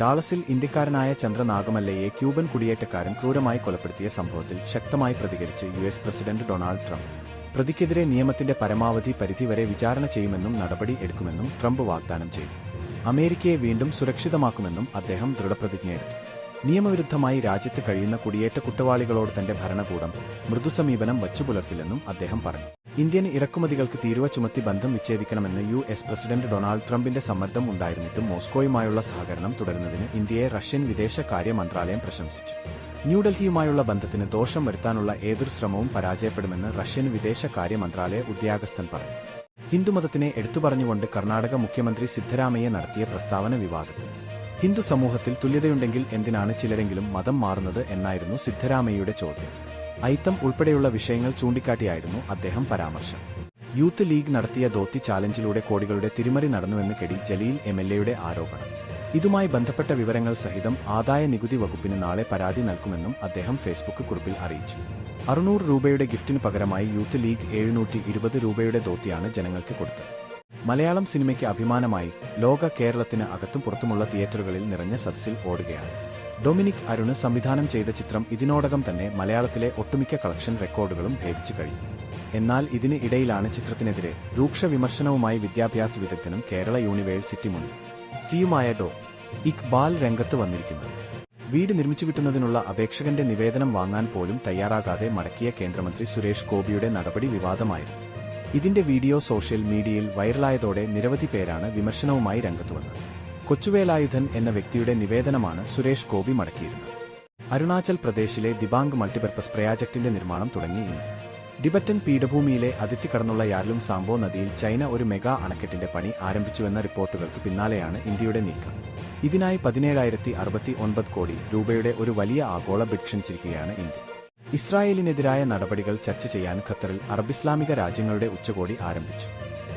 ഡാളസിൽ ഇന്ത്യക്കാരനായ Chandra നാഗമല്ലയെ Cuban കുടിയേറ്റക്കാരൻ ക്രൂരമായി കൊലപ്പെടുത്തിയ സംഭവത്തിൽ ശക്തമായി പ്രതികരിച്ച് യുഎസ് പ്രസിഡന്റ് ഡൊണാൾഡ് ട്രംപ്. പ്രതിക്കെതിരെ നിയമത്തിന്റെ പരമാവധി പരിധി വരെ വിചാരണ ചെയ്യുമെന്നും നടപടി എടുക്കുമെന്നും ട്രംപ് വാഗ്ദാനം ചെയ്തു. അമേരിക്കയെ വീണ്ടും സുരക്ഷിതമാക്കുമെന്നും അദ്ദേഹം ദൃഢപ്രതിജ്ഞയെടുത്തു. നിയമവിരുദ്ധമായി രാജ്യത്ത് കഴിയുന്ന കുടിയേറ്റ കുറ്റവാളികളോട് തന്റെ ഭരണകൂടം മൃദുസമീപനം വച്ചുപുലർത്തില്ലെന്നും അദ്ദേഹം പറഞ്ഞു. ഇന്ത്യൻ ഇറക്കുമതികൾക്ക് തീരുവ ചുമത്തി ബന്ധം വിച്ഛേദിക്കണമെന്ന് യുഎസ് പ്രസിഡന്റ് ഡൊണാൾഡ് ട്രംപിന്റെ സമ്മർദ്ദം ഉണ്ടായിരുന്നിട്ടും മോസ്കോയുമായുള്ള സഹകരണം തുടരുന്നതിന് ഇന്ത്യയെ റഷ്യൻ വിദേശകാര്യ മന്ത്രാലയം പ്രശംസിച്ചു. ന്യൂഡൽഹിയുമായുള്ള ബന്ധത്തിന് ദോഷം വരുത്താനുള്ള ഏതൊരു ശ്രമവും പരാജയപ്പെടുമെന്ന് റഷ്യൻ വിദേശകാര്യ മന്ത്രാലയ ഉദ്യോഗസ്ഥൻ പറഞ്ഞു. ഹിന്ദുമതത്തിനെ എടുത്തുപറഞ്ഞുകൊണ്ട് കർണാടക മുഖ്യമന്ത്രി സിദ്ധരാമയ്യ നടത്തിയ പ്രസ്താവന വിവാദത്തിൽ. ഹിന്ദു സമൂഹത്തിൽ തുല്യതയുണ്ടെങ്കിൽ എന്തിനാണ് ചിലരെങ്കിലും മതം മാറുന്നത് എന്നായിരുന്നു സിദ്ധരാമയ്യയുടെ ചോദ്യം. അയിത്തം ഉൾപ്പെടെയുള്ള വിഷയങ്ങൾ ചൂണ്ടിക്കാട്ടിയായിരുന്നു അദ്ദേഹം പരാമർശം. യൂത്ത് ലീഗ് നടത്തിയ ധോത്തി ചാലഞ്ചിലൂടെ കോടികളുടെ തിരിമറി നടന്നുവെന്ന് കെടി ജലീൽ എംഎൽഎയുടെ ആരോപണം. ഇതുമായി ബന്ധപ്പെട്ട വിവരങ്ങൾ സഹിതം ആദായ നികുതി വകുപ്പിന് നാളെ പരാതി നൽകുമെന്നും അദ്ദേഹം ഫേസ്ബുക്ക് കുറിപ്പിൽ അറിയിച്ചു. 600 രൂപയുടെ ഗിഫ്റ്റിന് പകരമായി യൂത്ത് ലീഗ് 720 രൂപയുടെ ധോത്തിയാണ് ജനങ്ങൾക്ക് കൊടുത്തത്. മലയാളം സിനിമയ്ക്ക് അഭിമാനമായി ലോക കേരളത്തിന് അകത്തും പുറത്തുമുള്ള തിയേറ്ററുകളിൽ നിറഞ്ഞ സദസ്സിൽ ഓടുകയാണ്. ഡൊമിനിക് അരുണ് സംവിധാനം ചെയ്ത ചിത്രം ഇതിനോടകം തന്നെ മലയാളത്തിലെ ഒട്ടുമിക്ക കളക്ഷൻ റെക്കോർഡുകളും ഭേദിച്ചു കഴിഞ്ഞു. എന്നാൽ ഇതിന് ഇടയിലാണ് ചിത്രത്തിനെതിരെ രൂക്ഷ വിമർശനവുമായി വിദ്യാഭ്യാസ വിദഗ്ധനും കേരള യൂണിവേഴ്സിറ്റി മുൻ സിയുമായ ഡോ. ഇക്ബാൽ രംഗത്ത് വന്നിരിക്കുന്നത്. വീട് നിർമ്മിച്ചു കിട്ടുന്നതിനുള്ള അപേക്ഷകന്റെ നിവേദനം വാങ്ങാൻ പോലും തയ്യാറാകാതെ മടക്കിയ കേന്ദ്രമന്ത്രി സുരേഷ് ഗോപിയുടെ നടപടി വിവാദമായിരുന്നു. ഇതിന്റെ വീഡിയോ സോഷ്യൽ മീഡിയയിൽ വൈറലായതോടെ നിരവധി പേരാണ് വിമർശനവുമായി രംഗത്തുവന്നത്. കൊച്ചുവേലായുധൻ എന്ന വ്യക്തിയുടെ നിവേദനമാണ് സുരേഷ് ഗോപി മടക്കിയിരുന്നത്. അരുണാചൽ പ്രദേശിലെ ദിബാംഗ് മൾട്ടിപർപ്പസ് പ്രോജക്ടിന്റെ നിർമ്മാണം തുടങ്ങി ഇന്ത്യ. ടിബറ്റൻ പീഠഭൂമിയിലെ അതിർത്തി കടന്നുള്ള യാർലുং സാംബോ നദിയിൽ ചൈന ഒരു മെഗാ അണക്കെട്ടിന്റെ പണി ആരംഭിച്ചുവെന്ന റിപ്പോർട്ടുകൾക്ക് പിന്നാലെയാണ് ഇന്ത്യയുടെ നീക്കം. ഇതിനായി 17,069 കോടി രൂപയുടെ ഒരു വലിയ ആഗോള ബിഡ് ക്ഷണിച്ചിരിക്കുകയാണ് ഇന്ത്യ. ഇസ്രായേലിനെതിരായ നടപടികൾ ചർച്ച ചെയ്യാൻ ഖത്തറിൽ അറബിസ്ലാമിക രാജ്യങ്ങളുടെ ഉച്ചകോടി ആരംഭിച്ചു.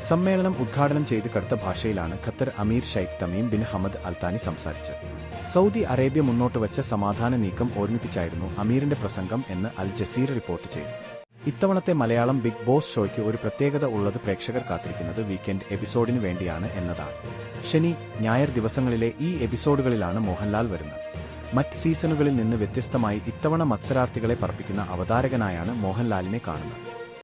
സമ്മേളനം ഉദ്ഘാടനം ചെയ്ത് കടുത്ത ഭാഷയിലാണ് Qatar emir Sheikh Tamim bin Hamad Al Thani സംസാരിച്ചത്. സൗദി അറേബ്യ മുന്നോട്ടുവച്ച സമാധാന നീക്കം ഓർമ്മിപ്പിച്ചായിരുന്നു അമീറിന്റെ പ്രസംഗം എന്ന് അൽ ജസീറ റിപ്പോർട്ട് ചെയ്തു. ഇത്തവണത്തെ മലയാളം ബിഗ് ബോസ് ഷോയ്ക്ക് ഒരു പ്രത്യേകത ഉള്ളത് പ്രേക്ഷകർ കാത്തിരിക്കുന്നത് വീക്കെൻഡ് എപ്പിസോഡിന് വേണ്ടിയാണ് എന്നതാണ്. ശനി, ഞായർ ദിവസങ്ങളിലെ ഈ എപ്പിസോഡുകളിലാണ് മോഹൻലാൽ വരുന്നത്. മറ്റ് സീസണുകളിൽ നിന്ന് വ്യത്യസ്തമായി ഇത്തവണ മത്സരാർത്ഥികളെ പറപ്പിക്കുന്ന അവതാരകനായാണ് മോഹൻലാലിനെ കാണുന്നത്.